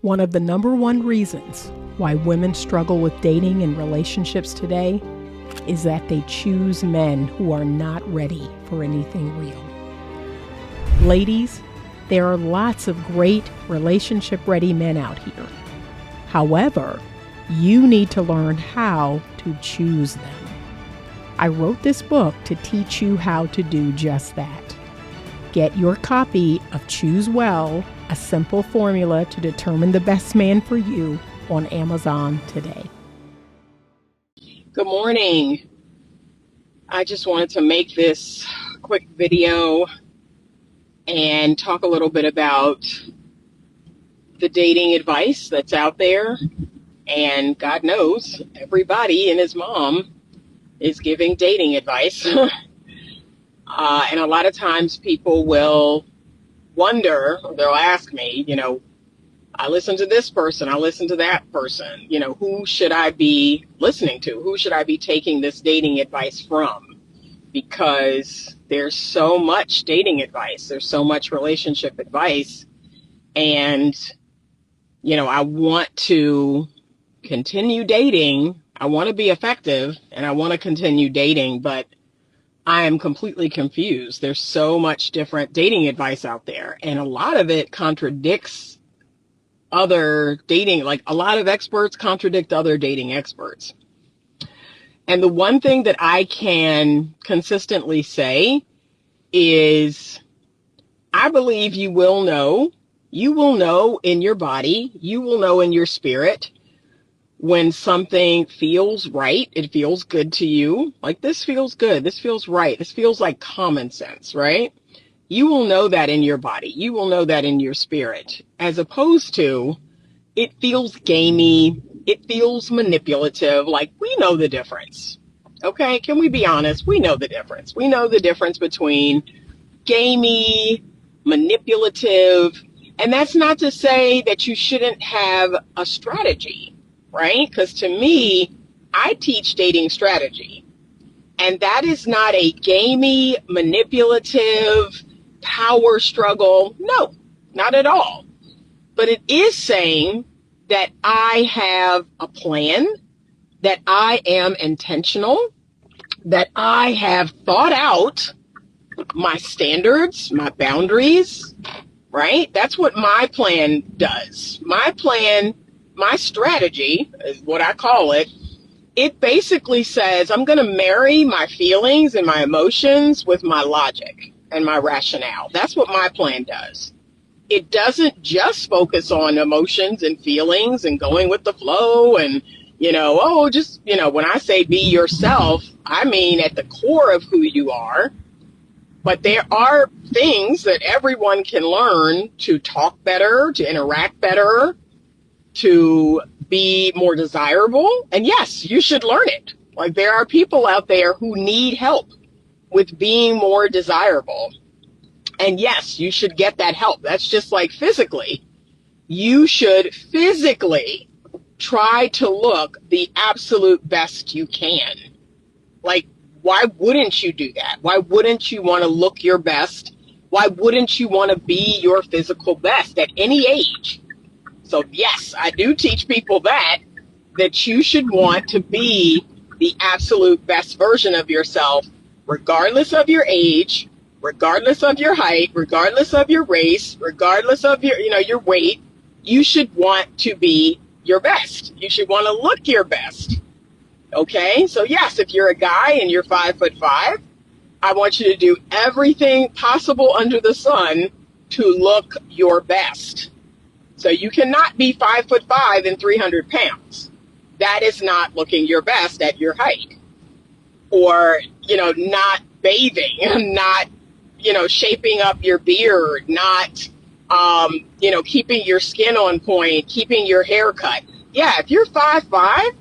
One of the number one reasons why women struggle with dating and relationships today is that they choose men who are not ready for anything real. Ladies, there are lots of great relationship-ready men out here. However, you need to learn how to choose them. I wrote this book to teach you how to do just that. Get your copy of Choose Well, a simple formula to determine the best man for you on Amazon today. Good morning. I just wanted to make this quick video and talk a little bit about the dating advice that's out there. And God knows everybody and his mom is giving dating advice. And a lot of times people will wonder, or they'll ask me, I listen to this person, I listen to that person, who should I be listening to? Who should I be taking this dating advice from? Because there's so much dating advice, there's so much relationship advice, and, I want to continue dating, I want to be effective, and I want to continue dating, but I am completely confused. There's so much different dating advice out there, and a lot of it contradicts other dating, like a lot of experts contradict other dating experts. And the one thing that I can consistently say is I believe you will know in your body, you will know in your spirit when something feels right, it feels good to you, like this feels good, this feels right, this feels like common sense, right? You will know that in your body. You will know that in your spirit, as opposed to it feels gamey, it feels manipulative, like we know the difference. Okay, can we be honest? We know the difference. We know the difference between gamey, manipulative, and that's not to say that you shouldn't have a strategy. Right? Because to me, I teach dating strategy. And that is not a gamey, manipulative, power struggle. No, not at all. But it is saying that I have a plan, that I am intentional, that I have thought out my standards, my boundaries, right? That's what my plan does. My strategy is what I call it. It basically says I'm going to marry my feelings and my emotions with my logic and my rationale. That's what my plan does. It doesn't just focus on emotions and feelings and going with the flow and, when I say be yourself, I mean at the core of who you are. But there are things that everyone can learn to talk better, to interact better, to be more desirable. And yes, you should learn it. Like there are people out there who need help with being more desirable. And yes, you should get that help. That's just like physically. You should physically try to look the absolute best you can. Like, why wouldn't you do that? Why wouldn't you want to look your best? Why wouldn't you want to be your physical best at any age? So yes, I do teach people that you should want to be the absolute best version of yourself, regardless of your age, regardless of your height, regardless of your race, regardless of your weight. You should want to be your best. You should want to look your best. Okay? So yes, if you're a guy and you're 5'5", I want you to do everything possible under the sun to look your best. So you cannot be 5'5" and 300 pounds. That is not looking your best at your height. Or, not bathing, not, shaping up your beard, not, keeping your skin on point, keeping your hair cut. Yeah, if you're 5'5",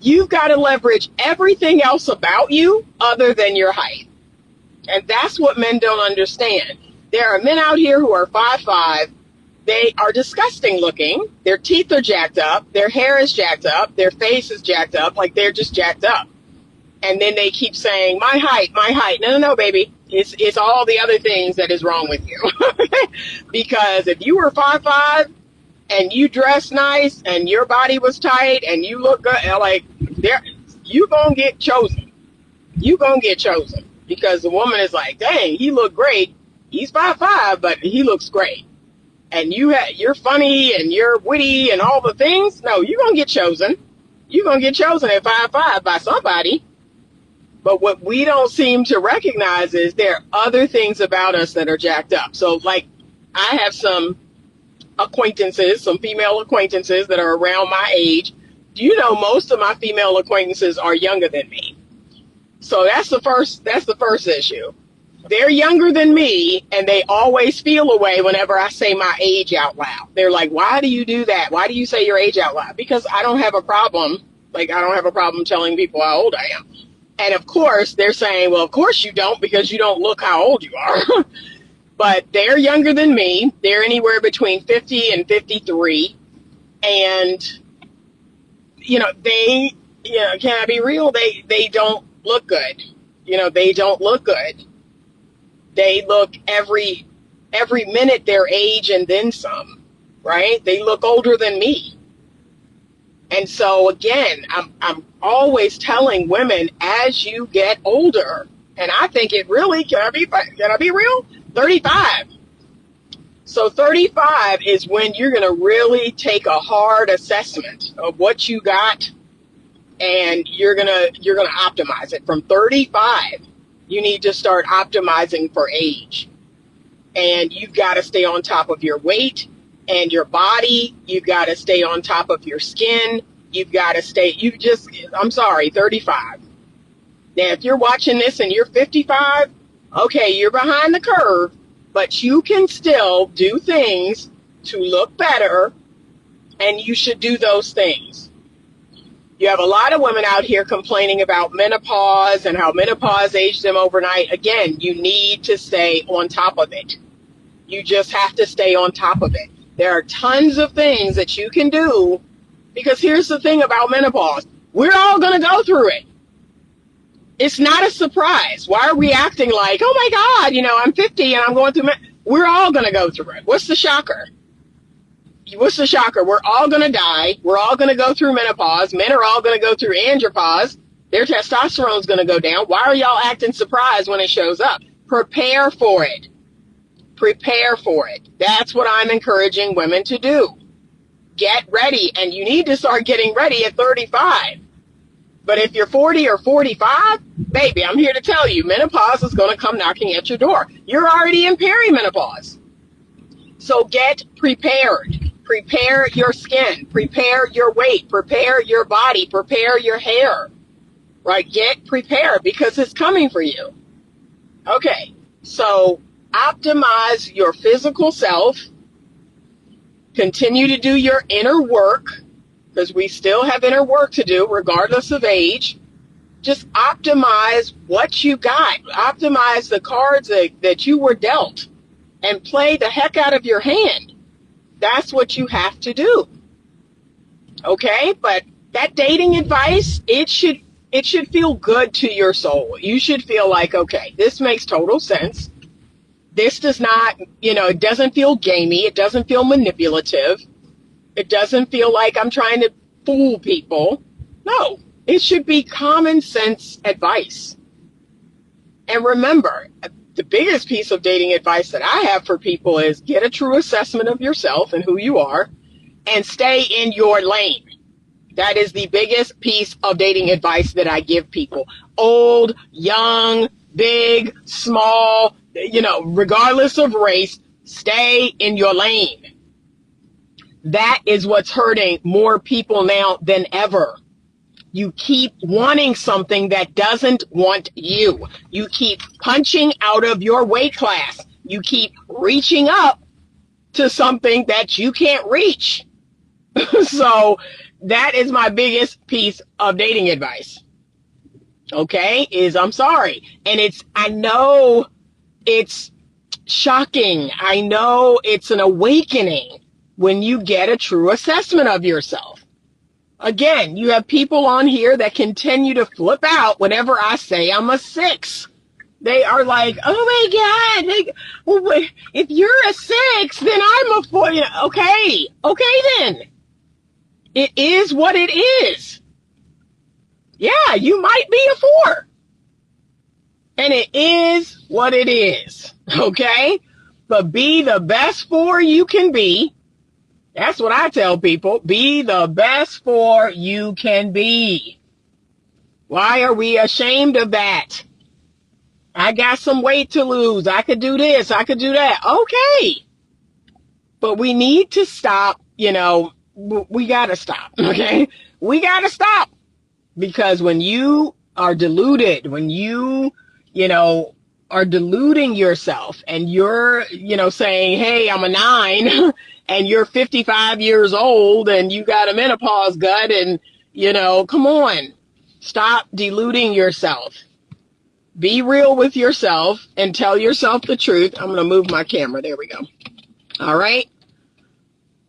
you've got to leverage everything else about you other than your height. And that's what men don't understand. There are men out here who are 5'5", they are disgusting looking. Their teeth are jacked up. Their hair is jacked up. Their face is jacked up. Like they're just jacked up. And then they keep saying, my height, my height. No, baby. It's all the other things that is wrong with you. Because if you were 5'5", and you dress nice and your body was tight and you look good, and like, there, you gonna get chosen. You gonna get chosen because the woman is like, dang, he look great. He's 5'5", but he looks great. And you're funny and you're witty and all the things. No, you're gonna get chosen. You're gonna get chosen at 5'5" by somebody. But what we don't seem to recognize is there are other things about us that are jacked up. So, like, I have some acquaintances, some female acquaintances that are around my age. Do you know most of my female acquaintances are younger than me? So that's the first issue. They're younger than me, and they always feel a way whenever I say my age out loud. They're like, why do you do that? Why do you say your age out loud? Because I don't have a problem. Like, I don't have a problem telling people how old I am. And of course, they're saying, well, of course you don't, because you don't look how old you are. But they're younger than me. They're anywhere between 50 and 53. And, can I be real? They don't look good. They don't look good. They look every minute their age and then some, right? They look older than me. And so again, I'm always telling women, as you get older, and I think it really, can I be real? 35. So 35 is when you're going to really take a hard assessment of what you got, and you're going to optimize it. From 35, you need to start optimizing for age. And you've got to stay on top of your weight and your body. You've got to stay on top of your skin. You've got to stay, 35. Now, if you're watching this and you're 55, okay, you're behind the curve, but you can still do things to look better, and you should do those things. You have a lot of women out here complaining about menopause and how menopause aged them overnight. Again, you need to stay on top of it. You just have to stay on top of it. There are tons of things that you can do, because here's the thing about menopause. We're all going to go through it. It's not a surprise. Why are we acting like, oh my God, I'm 50 and I'm going through We're all going to go through it. What's the shocker? What's the shocker? We're all going to die. We're all going to go through menopause. Men are all going to go through andropause. Their testosterone's going to go down. Why are y'all acting surprised when it shows up? Prepare for it. Prepare for it. That's what I'm encouraging women to do. Get ready, and you need to start getting ready at 35. But if you're 40 or 45, baby, I'm here to tell you, menopause is going to come knocking at your door. You're already in perimenopause. So get prepared. Prepare your skin. Prepare your weight. Prepare your body. Prepare your hair. Right? Get prepared, because it's coming for you. Okay, so optimize your physical self. Continue to do your inner work, because we still have inner work to do regardless of age. Just optimize what you got. Optimize the cards that you were dealt, and play the heck out of your hand. That's what you have to do. Okay? But that dating advice, it should feel good to your soul. You should feel like, okay, this makes total sense. This does not, it doesn't feel gamey. It doesn't feel manipulative. It doesn't feel like I'm trying to fool people. No, it should be common sense advice. And remember, the biggest piece of dating advice that I have for people is get a true assessment of yourself and who you are, and stay in your lane. That is the biggest piece of dating advice that I give people. Old, young, big, small, regardless of race, stay in your lane. That is what's hurting more people now than ever. You keep wanting something that doesn't want you. You keep punching out of your weight class. You keep reaching up to something that you can't reach. So that is my biggest piece of dating advice. Okay, I'm sorry. And I know it's shocking. I know it's an awakening when you get a true assessment of yourself. Again, you have people on here that continue to flip out whenever I say I'm a 6. They are like, oh my God, like, well, if you're a 6, then I'm a 4. Okay, then. It is what it is. Yeah, you might be a 4. And it is what it is. Okay? But be the best 4 you can be. That's what I tell people. Be the best 4 you can be. Why are we ashamed of that? I got some weight to lose. I could do this. I could do that. Okay. But we need to stop, we got to stop. Okay. We got to stop, because when you are deluded, when are deluding yourself, and you're, saying, hey, I'm a 9 and you're 55 years old and you got a menopause gut, and, come on, stop deluding yourself. Be real with yourself and tell yourself the truth. I'm going to move my camera. There we go. All right.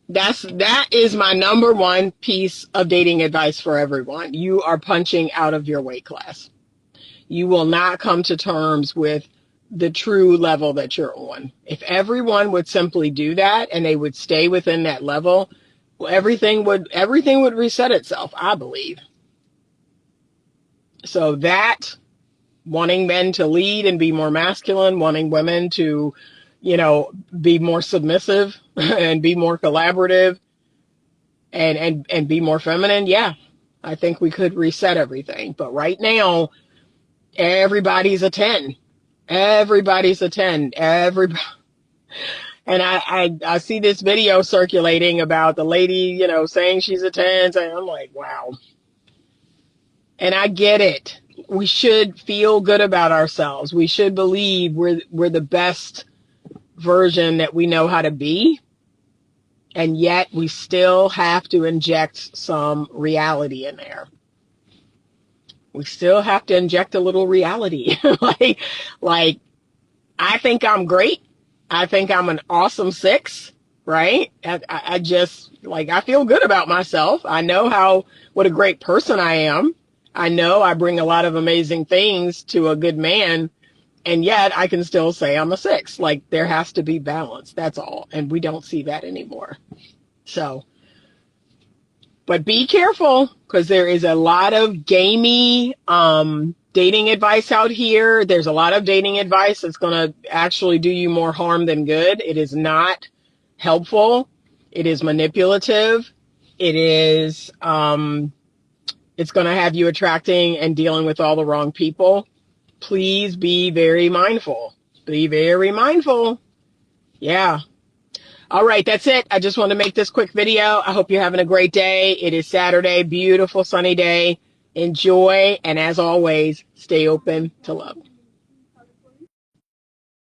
That is my number one piece of dating advice for everyone. You are punching out of your weight class. You will not come to terms with the true level that you're on. If everyone would simply do that and they would stay within that level, well, everything would reset itself, I believe. So that, wanting men to lead and be more masculine, wanting women to, be more submissive and be more collaborative and be more feminine. Yeah, I think we could reset everything. But right now, everybody's a 10. Everybody's a 10. And I see this video circulating about the lady, saying she's a 10. I'm like, wow. And I get it. We should feel good about ourselves. We should believe we're the best version that we know how to be. And yet we still have to inject some reality in there. We still have to inject a little reality. like, I think I'm great. I think I'm an awesome 6, right? I just, I feel good about myself. I know what a great person I am. I know I bring a lot of amazing things to a good man, and yet I can still say I'm a 6. There has to be balance. That's all. And we don't see that anymore. So, but be careful, because there is a lot of gamey dating advice out here. There's a lot of dating advice that's going to actually do you more harm than good. It is not helpful. It is manipulative. It is, it's going to have you attracting and dealing with all the wrong people. Please be very mindful. Be very mindful. Yeah. All right, that's it. I just wanted to make this quick video. I hope you're having a great day. It is Saturday, beautiful sunny day. Enjoy, and as always, stay open to love.